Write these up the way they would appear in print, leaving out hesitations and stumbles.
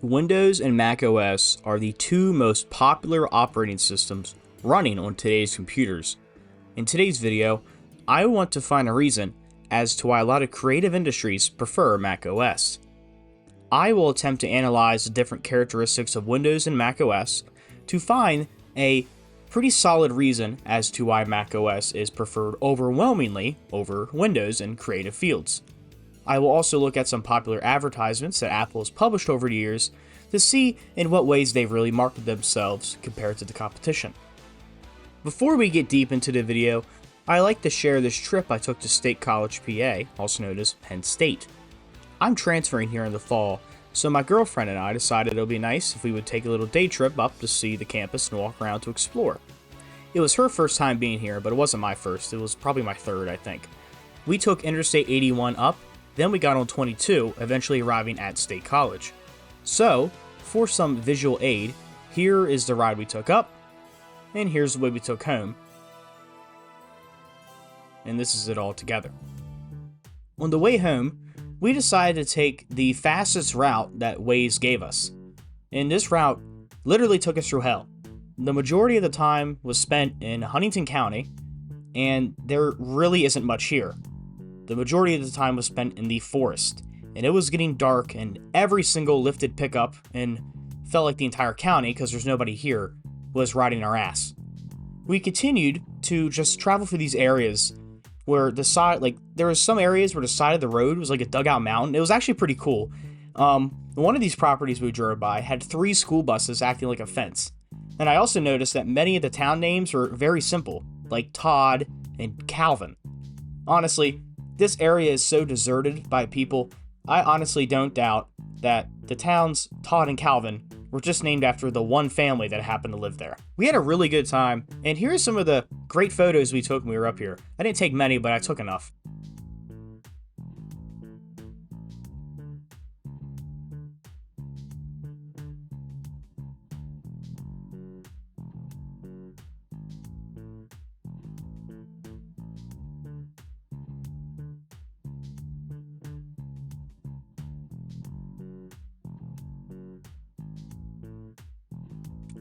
Windows and macOS are the two most popular operating systems running on today's computers. In today's video, I want to find a reason as to why a lot of creative industries prefer macOS. I will attempt to analyze the different characteristics of Windows and macOS to find a pretty solid reason as to why macOS is preferred overwhelmingly over Windows in creative fields. I will also look at some popular advertisements that Apple has published over the years to see in what ways they've really marketed themselves compared to the competition. Before we get deep into the video, I like to share this trip I took to State College, PA, also known as Penn State. I'm transferring here in the fall, so my girlfriend and I decided it would be nice if we would take a little day trip up to see the campus and walk around to explore. It was her first time being here, but it wasn't my first. It was probably my third, I think. We took Interstate 81 up, then we got on 22, eventually arriving at State College. So, for some visual aid, here is the ride we took up, and here's the way we took home. And this is it all together. On the way home, we decided to take the fastest route that Waze gave us. And this route literally took us through hell. The majority of the time was spent in Huntington County, and there really isn't much here. The majority of the time was spent in the forest, and it was getting dark, and every single lifted pickup, and felt like the entire county, because there's nobody here, was riding our ass. We continued to just travel through these areas where the side, there was some areas where the side of the road was like a dugout mountain. It was actually pretty cool. One of these properties we drove by had 3 school buses acting like a fence. And I also noticed that many of the town names were very simple, like Todd and Calvin. Honestly, this area is so deserted by people, I honestly don't doubt that the towns Todd and Calvin were just named after the one family that happened to live there. We had a really good time, and here are some of the great photos we took when we were up here. I didn't take many, but I took enough.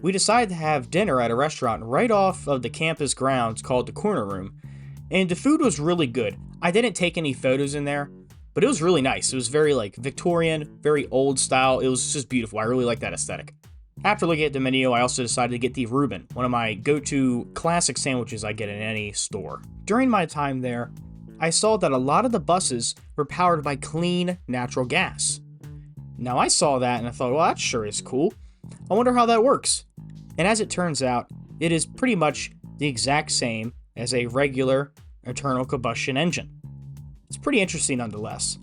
We decided to have dinner at a restaurant right off of the campus grounds called the Corner Room, and the food was really good. I didn't take any photos in there, but it was really nice. It was very Victorian, very old style. It was just beautiful. I really like that aesthetic. After looking at the menu, I also decided to get the Reuben, one of my go-to classic sandwiches I get in any store. During my time there, I saw that a lot of the buses were powered by clean natural gas. Now I saw that and I thought, well, that sure is cool. I wonder how that works. And as it turns out, it is pretty much the exact same as a regular internal combustion engine. It's pretty interesting nonetheless.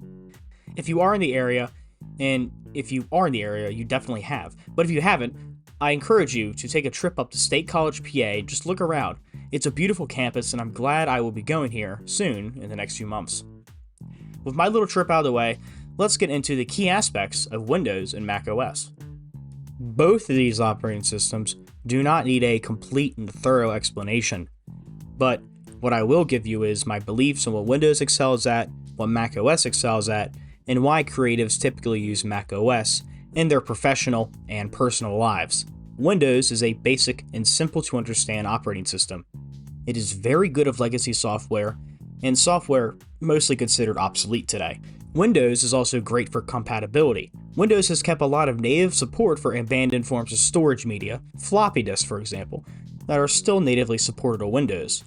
If you are in the area, and if you are in the area, you definitely have. But if you haven't, I encourage you to take a trip up to State College, PA. Just look around. It's a beautiful campus, and I'm glad I will be going here soon in the next few months. With my little trip out of the way, let's get into the key aspects of Windows and macOS. Both of these operating systems do not need a complete and thorough explanation, but what I will give you is my beliefs on what Windows excels at, what macOS excels at, and why creatives typically use macOS in their professional and personal lives. Windows is a basic and simple to understand operating system. It is very good of legacy software, and software mostly considered obsolete today. Windows is also great for compatibility. Windows has kept a lot of native support for abandoned forms of storage media, floppy disks for example, that are still natively supported on Windows.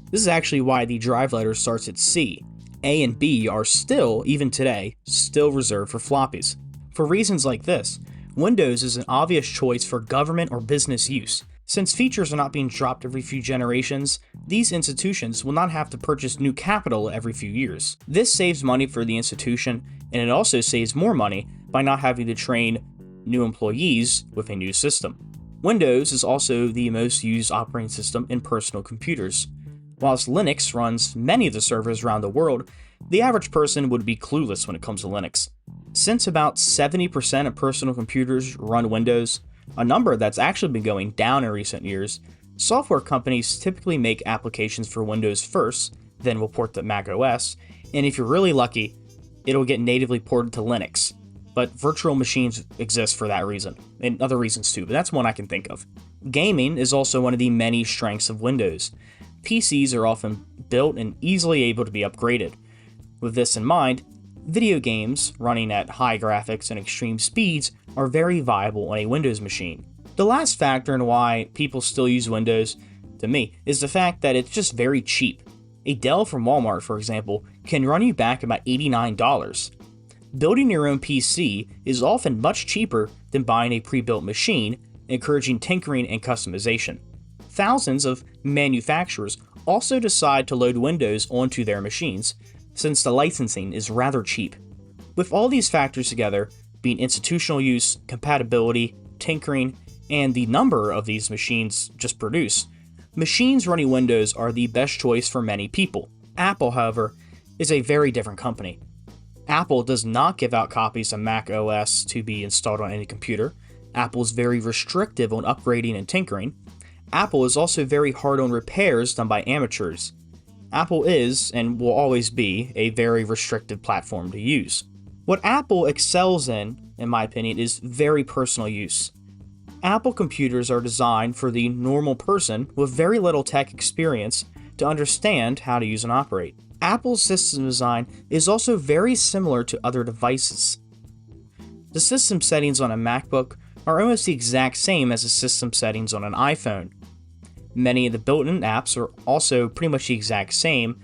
This is actually why the drive letter starts at C. A and B are still, even today, still reserved for floppies. For reasons like this, Windows is an obvious choice for government or business use. Since features are not being dropped every few generations, these institutions will not have to purchase new capital every few years. This saves money for the institution, and it also saves more money by not having to train new employees with a new system. Windows is also the most used operating system in personal computers. Whilst Linux runs many of the servers around the world, the average person would be clueless when it comes to Linux. Since about 70% of personal computers run Windows, a number that's actually been going down in recent years, software companies typically make applications for Windows first, then will port to macOS, and if you're really lucky, it'll get natively ported to Linux. but virtual machines exist for that reason, and other reasons too, but that's one I can think of. Gaming is also one of the many strengths of Windows. PCs are often built and easily able to be upgraded. With this in mind, video games running at high graphics and extreme speeds are very viable on a Windows machine. The last factor in why people still use Windows, to me, is the fact that it's just very cheap. A Dell from Walmart, for example, can run you back about $89. Building your own PC is often much cheaper than buying a pre-built machine, encouraging tinkering and customization. Thousands of manufacturers also decide to load Windows onto their machines, since the licensing is rather cheap. With all these factors together, being institutional use, compatibility, tinkering, and the number of these machines just produced, machines running Windows are the best choice for many people. Apple, however, is a very different company. Apple does not give out copies of macOS to be installed on any computer. Apple is very restrictive on upgrading and tinkering. Apple is also very hard on repairs done by amateurs. Apple is, and will always be, a very restrictive platform to use. What Apple excels in my opinion, is very personal use. Apple computers are designed for the normal person with very little tech experience to understand how to use and operate. Apple's system design is also very similar to other devices. The system settings on a MacBook are almost the exact same as the system settings on an iPhone. Many of the built-in apps are also pretty much the exact same,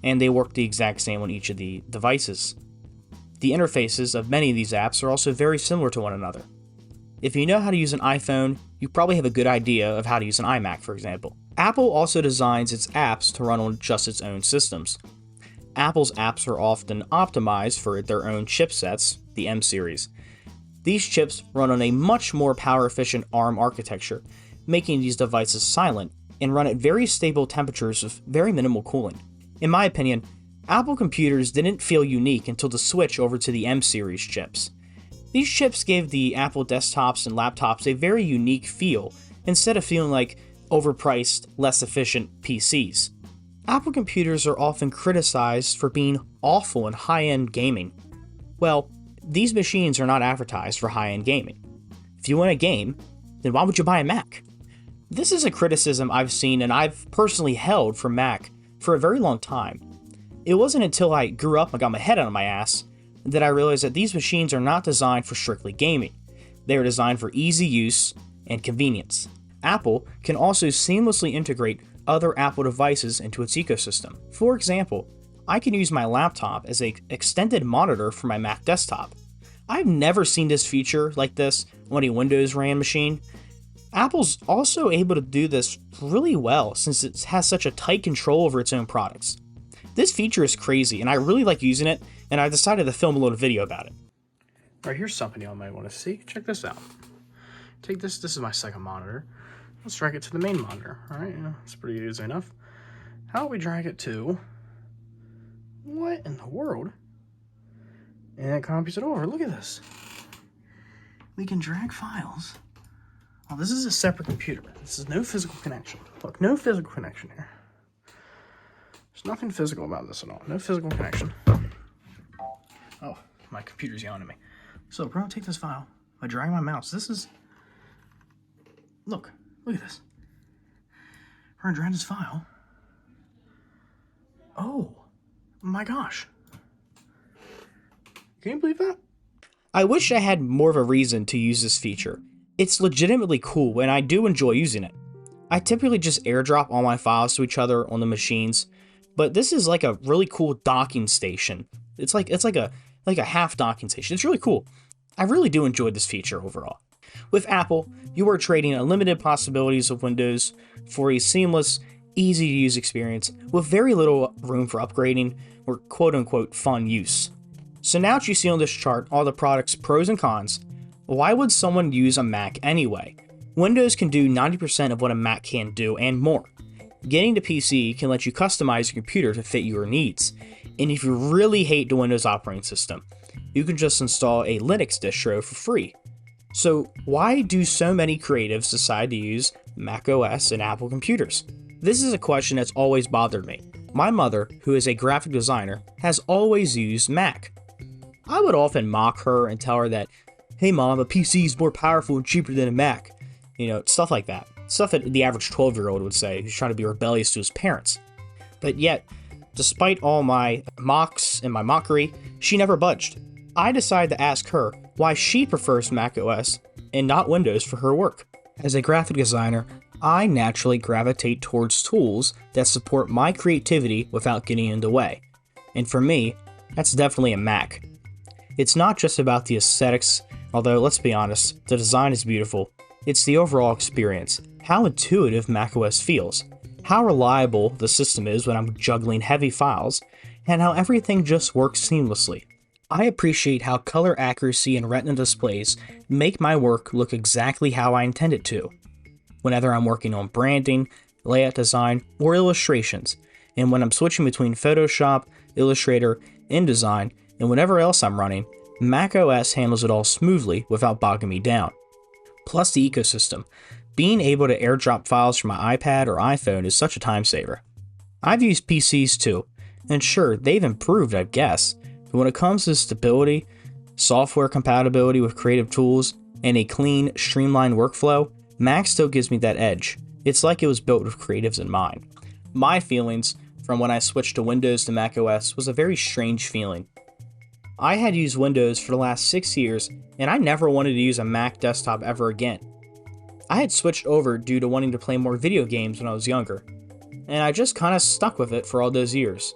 and they work the exact same on each of the devices. The interfaces of many of these apps are also very similar to one another. If you know how to use an iPhone, you probably have a good idea of how to use an iMac, for example. Apple also designs its apps to run on just its own systems. Apple's apps are often optimized for their own chipsets, the M series. These chips run on a much more power-efficient ARM architecture, making these devices silent and run at very stable temperatures with very minimal cooling. In my opinion, Apple computers didn't feel unique until the switch over to the M series chips. These chips gave the Apple desktops and laptops a very unique feel, instead of feeling like overpriced, less efficient PCs. Apple computers are often criticized for being awful in high-end gaming. Well, these machines are not advertised for high-end gaming. If you want a game, then why would you buy a Mac? This is a criticism I've seen and I've personally held for Mac for a very long time. It wasn't until I grew up and got my head out of my ass that I realized that these machines are not designed for strictly gaming. They are designed for easy use and convenience. Apple can also seamlessly integrate other Apple devices into its ecosystem. For example, I can use my laptop as an extended monitor for my Mac desktop. I've never seen this feature like this on a Windows RAN machine. Apple's also able to do this really well since it has such a tight control over its own products. This feature is crazy and I really like using it, and I decided to film a little video about it. Alright, here's something y'all might want to see. Check this out. Take this, this is my second monitor. Let's drag it to the main monitor. Alright, it's pretty easy enough. How do we drag it to... What in the world? And it copies it over. Look at this. We can drag files. Oh, this is a separate computer. This is no physical connection. Look, no physical connection here. There's nothing physical about this at all. No physical connection. Oh, my computer's yelling at me. So, bro, take this file. I drag my mouse. This is... Look at this. We're gonna drag this file. Oh, my gosh. Can you believe that? I wish I had more of a reason to use this feature. It's legitimately cool and I do enjoy using it. I typically just airdrop all my files to each other on the machines, but this is like a really cool docking station. It's like a half docking station. It's really cool. I really do enjoy this feature overall. With Apple, you are trading unlimited possibilities of Windows for a seamless, easy to use experience with very little room for upgrading or quote-unquote fun use. So now that you see on this chart all the product's pros and cons, why would someone use a Mac anyway? Windows can do 90% of what a Mac can do and more. Getting to PC can let you customize your computer to fit your needs. And if you really hate the Windows operating system, you can just install a Linux distro for free. So why do so many creatives decide to use macOS and Apple computers? This is a question that's always bothered me. My mother, who is a graphic designer, has always used Mac. I would often mock her and tell her that, hey mom, a PC is more powerful and cheaper than a Mac. You know, stuff like that. Stuff that the average 12-year-old would say who's trying to be rebellious to his parents. But yet, despite all my mocks and my mockery, she never budged. I decided to ask her why she prefers macOS and not Windows for her work. As a graphic designer, I naturally gravitate towards tools that support my creativity without getting in the way. And for me, that's definitely a Mac. It's not just about the aesthetics, although let's be honest, the design is beautiful. It's the overall experience, how intuitive macOS feels, how reliable the system is when I'm juggling heavy files, and how everything just works seamlessly. I appreciate how color accuracy and retina displays make my work look exactly how I intend it to, whenever I'm working on branding, layout design, or illustrations, and when I'm switching between Photoshop, Illustrator, InDesign, and whatever else I'm running, macOS handles it all smoothly without bogging me down. Plus the ecosystem. Being able to airdrop files from my iPad or iPhone is such a time saver. I've used PCs too, and sure, they've improved, I guess, but when it comes to stability, software compatibility with creative tools, and a clean, streamlined workflow, Mac still gives me that edge. It's like it was built with creatives in mind. My feelings from when I switched to Windows to macOS was a very strange feeling. I had used Windows for the last 6 years, and I never wanted to use a Mac desktop ever again. I had switched over due to wanting to play more video games when I was younger, and I just kinda stuck with it for all those years.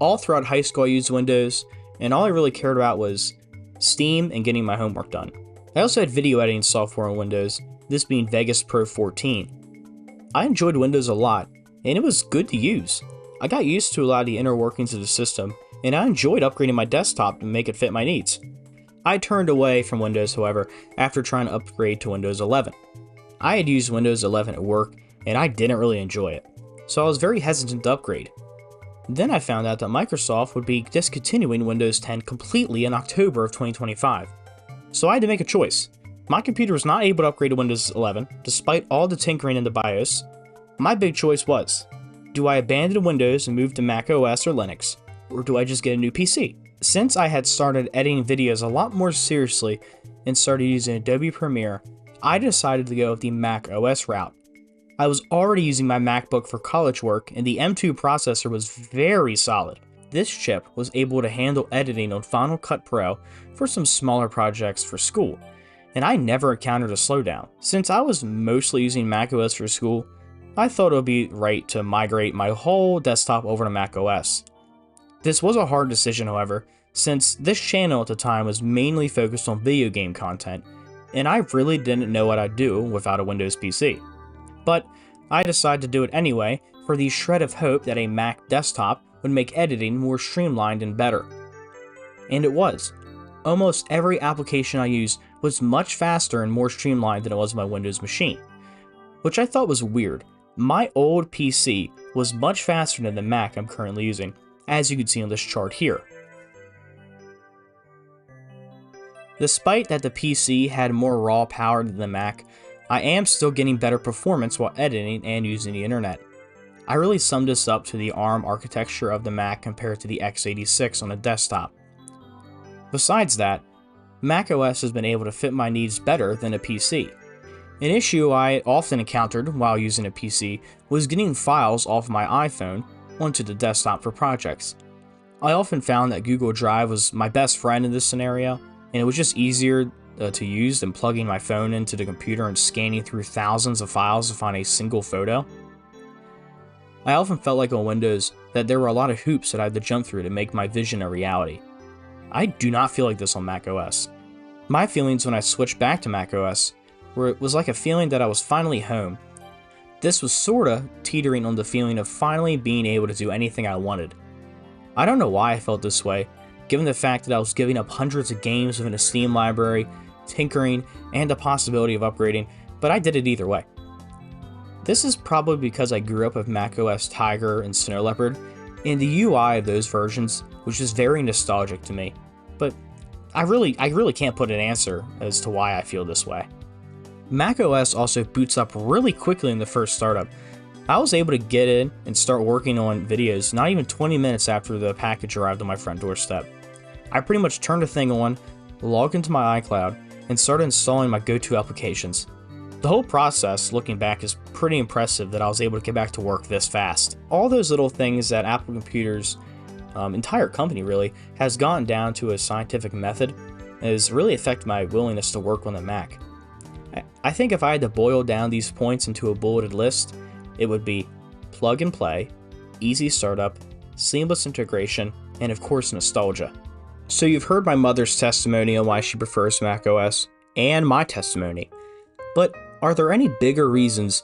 All throughout high school I used Windows, and all I really cared about was Steam and getting my homework done. I also had video editing software on Windows, this being Vegas Pro 14. I enjoyed Windows a lot, and it was good to use. I got used to a lot of the inner workings of the system, and I enjoyed upgrading my desktop to make it fit my needs. I turned away from Windows, however, after trying to upgrade to Windows 11. I had used Windows 11 at work, and I didn't really enjoy it, so I was very hesitant to upgrade. Then I found out that Microsoft would be discontinuing Windows 10 completely in October of 2025, so I had to make a choice. My computer was not able to upgrade to Windows 11, despite all the tinkering in the BIOS. My big choice was, do I abandon Windows and move to macOS or Linux, or do I just get a new PC? Since I had started editing videos a lot more seriously and started using Adobe Premiere, I decided to go with the macOS route. I was already using my MacBook for college work, and the M2 processor was very solid. This chip was able to handle editing on Final Cut Pro for some smaller projects for school, and I never encountered a slowdown. Since I was mostly using macOS for school, I thought it would be right to migrate my whole desktop over to macOS. This was a hard decision, however, since this channel at the time was mainly focused on video game content, and I really didn't know what I'd do without a Windows PC. But I decided to do it anyway for the shred of hope that a Mac desktop would make editing more streamlined and better. And it was. Almost every application I used was much faster and more streamlined than it was on my Windows machine, which I thought was weird. My old PC was much faster than the Mac I'm currently using, as you can see on this chart here. Despite that the PC had more raw power than the Mac, I am still getting better performance while editing and using the internet. I really summed this up to the ARM architecture of the Mac compared to the x86 on a desktop. Besides that, macOS has been able to fit my needs better than a PC. An issue I often encountered while using a PC was getting files off my iPhone onto the desktop for projects. I often found that Google Drive was my best friend in this scenario, and it was just easier to use than plugging my phone into the computer and scanning through thousands of files to find a single photo. I often felt like on Windows that there were a lot of hoops that I had to jump through to make my vision a reality. I do not feel like this on macOS. My feelings when I switched back to macOS was like a feeling that I was finally home. This was sorta teetering on the feeling of finally being able to do anything I wanted. I don't know why I felt this way, given the fact that I was giving up hundreds of games within a Steam library, tinkering, and the possibility of upgrading, but I did it either way. This is probably because I grew up with macOS Tiger and Snow Leopard, and the UI of those versions was just very nostalgic to me, but I really can't put an answer as to why I feel this way. macOS also boots up really quickly in the first startup. I was able to get in and start working on videos not even 20 minutes after the package arrived on my front doorstep. I pretty much turned the thing on, logged into my iCloud, and started installing my go-to applications. The whole process, looking back, is pretty impressive that I was able to get back to work this fast. All those little things that Apple Computer's entire company really has gone down to a scientific method has really affected my willingness to work on the Mac. I think if I had to boil down these points into a bulleted list, it would be plug and play, easy startup, seamless integration, and of course nostalgia. So you've heard my mother's testimony on why she prefers macOS, and my testimony. But are there any bigger reasons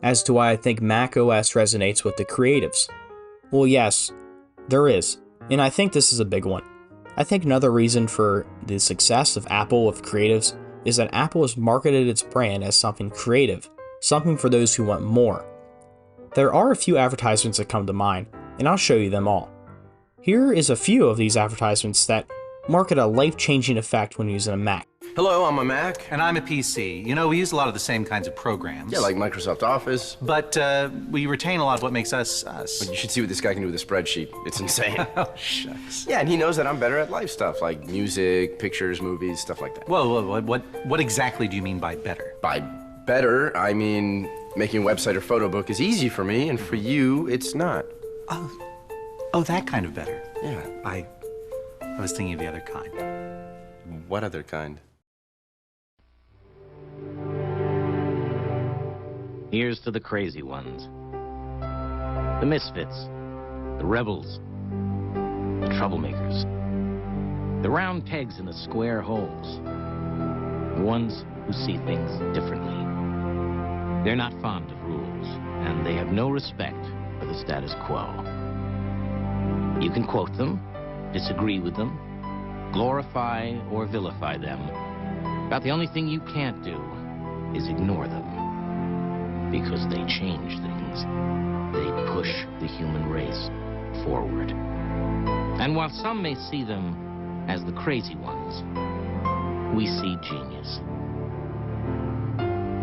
as to why I think macOS resonates with the creatives? Well, yes, there is, and I think this is a big one. I think another reason for the success of Apple with creatives is that Apple has marketed its brand as something creative, something for those who want more. There are a few advertisements that come to mind, and I'll show you them all. Here is a few of these advertisements that market a life-changing effect when using a Mac. Hello, I'm a Mac. And I'm a PC. You know, we use a lot of the same kinds of programs. Yeah, like Microsoft Office. But we retain a lot of what makes us us. But you should see what this guy can do with a spreadsheet. It's insane. Oh, shucks. Yeah, and he knows that I'm better at life stuff, like music, pictures, movies, stuff like that. Whoa, what exactly do you mean by better? By better, I mean making a website or photo book is easy for me, and for you, it's not. Oh, that kind of better. Yeah. I was thinking of the other kind. What other kind? Here's to the crazy ones. The misfits. The rebels. The troublemakers. The round pegs in the square holes. The ones who see things differently. They're not fond of rules, and they have no respect for the status quo. You can quote them, disagree with them, glorify or vilify them. About the only thing you can't do is ignore them. Because they change things. They push the human race forward. And while some may see them as the crazy ones, we see genius.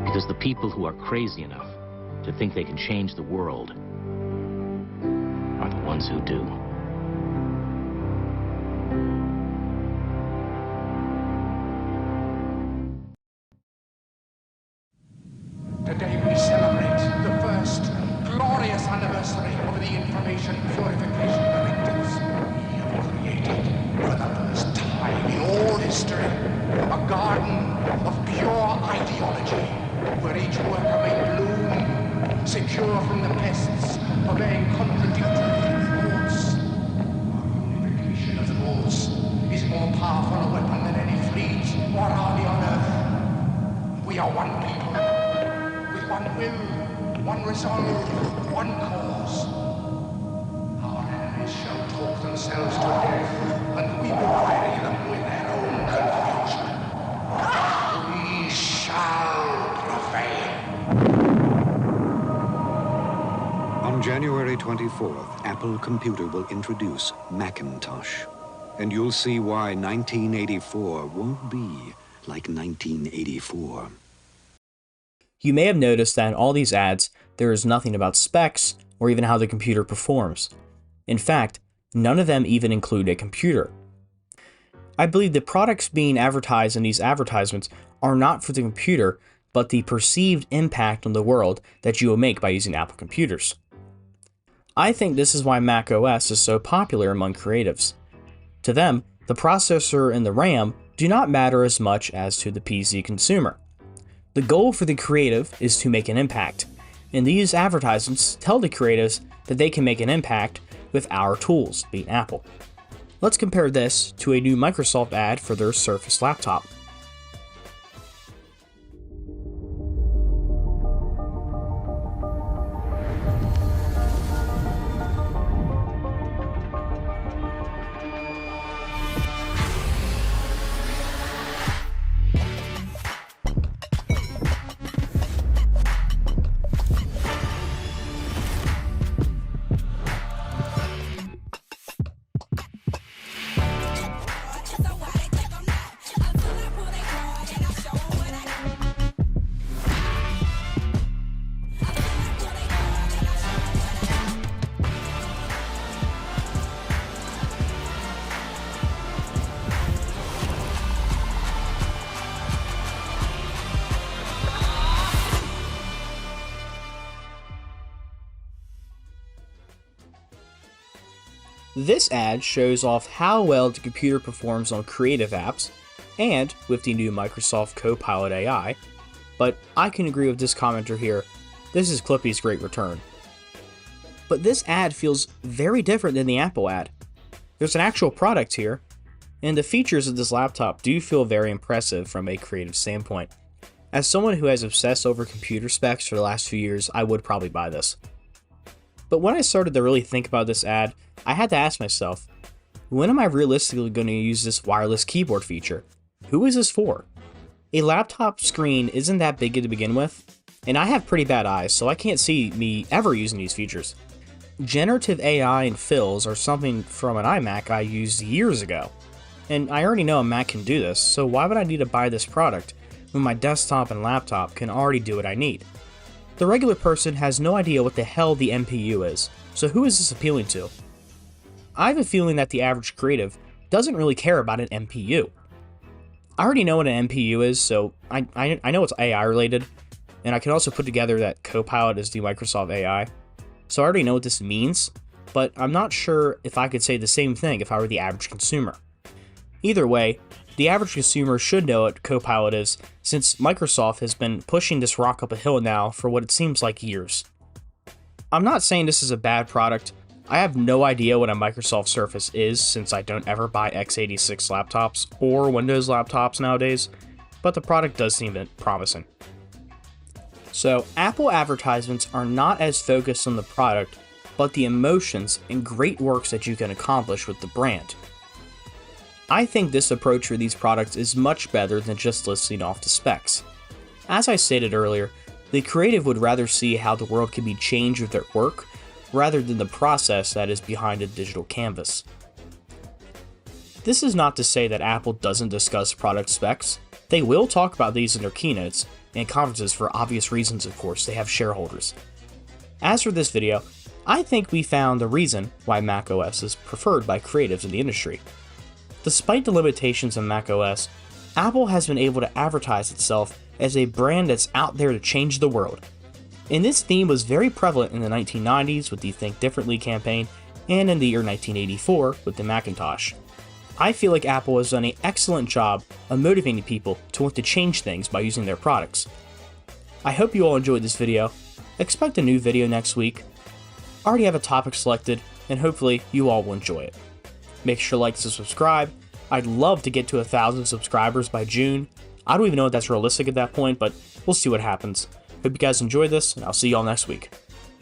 Because the people who are crazy enough to think they can change the world are the ones who do. Today we celebrate the first glorious anniversary of the information purification directives. We have created, for the first time in all history, a garden of pure ideology, where each worker may bloom, secure from the pests, obeying contradictory thoughts. Our unification of thoughts is more powerful a weapon than any fleet or army on earth. We are one people. One will, one resolve, one cause. Our enemies shall talk themselves to death, and we will bury them with their own confusion. We shall prevail. On January 24th, Apple Computer will introduce Macintosh. And you'll see why 1984 won't be like 1984. You may have noticed that in all these ads, there is nothing about specs or even how the computer performs. In fact, none of them even include a computer. I believe the products being advertised in these advertisements are not for the computer, but the perceived impact on the world that you will make by using Apple computers. I think this is why macOS is so popular among creatives. To them, the processor and the RAM do not matter as much as to the PC consumer. The goal for the creative is to make an impact, and these advertisements tell the creatives that they can make an impact with our tools, being Apple. Let's compare this to a new Microsoft ad for their Surface laptop. This ad shows off how well the computer performs on creative apps and with the new Microsoft Copilot AI, but I can agree with this commenter here, this is Clippy's great return. But this ad feels very different than the Apple ad. There's an actual product here, and the features of this laptop do feel very impressive from a creative standpoint. As someone who has obsessed over computer specs for the last few years, I would probably buy this. But when I started to really think about this ad, I had to ask myself, when am I realistically going to use this wireless keyboard feature? Who is this for? A laptop screen isn't that big to begin with, and I have pretty bad eyes, so I can't see me ever using these features. Generative AI and fills are something from an iMac I used years ago, and I already know a Mac can do this, so why would I need to buy this product when my desktop and laptop can already do what I need? The regular person has no idea what the hell the MPU is, so who is this appealing to? I have a feeling that the average creative doesn't really care about an MPU. I already know what an MPU is, so I know it's AI related, and I can also put together that Copilot is the Microsoft AI, so I already know what this means, but I'm not sure if I could say the same thing if I were the average consumer. Either way, the average consumer should know what Copilot is, since Microsoft has been pushing this rock up a hill now for what it seems like years. I'm not saying this is a bad product. I have no idea what a Microsoft Surface is since I don't ever buy x86 laptops or Windows laptops nowadays, but the product does seem promising. So, Apple advertisements are not as focused on the product, but the emotions and great works that you can accomplish with the brand. I think this approach for these products is much better than just listing off the specs. As I stated earlier, the creative would rather see how the world can be changed with their work, rather than the process that is behind a digital canvas. This is not to say that Apple doesn't discuss product specs. They will talk about these in their keynotes and conferences for obvious reasons, of course, they have shareholders. As for this video, I think we found the reason why macOS is preferred by creatives in the industry. Despite the limitations of macOS, Apple has been able to advertise itself as a brand that's out there to change the world. And this theme was very prevalent in the 1990s with the Think Differently campaign, and in the year 1984 with the Macintosh. I feel like Apple has done an excellent job of motivating people to want to change things by using their products. I hope you all enjoyed this video. Expect a new video next week. I already have a topic selected, and hopefully you all will enjoy it. Make sure to like and subscribe. I'd love to get to 1,000 subscribers by June. I don't even know if that's realistic at that point, but we'll see what happens. Hope you guys enjoyed this, and I'll see y'all next week.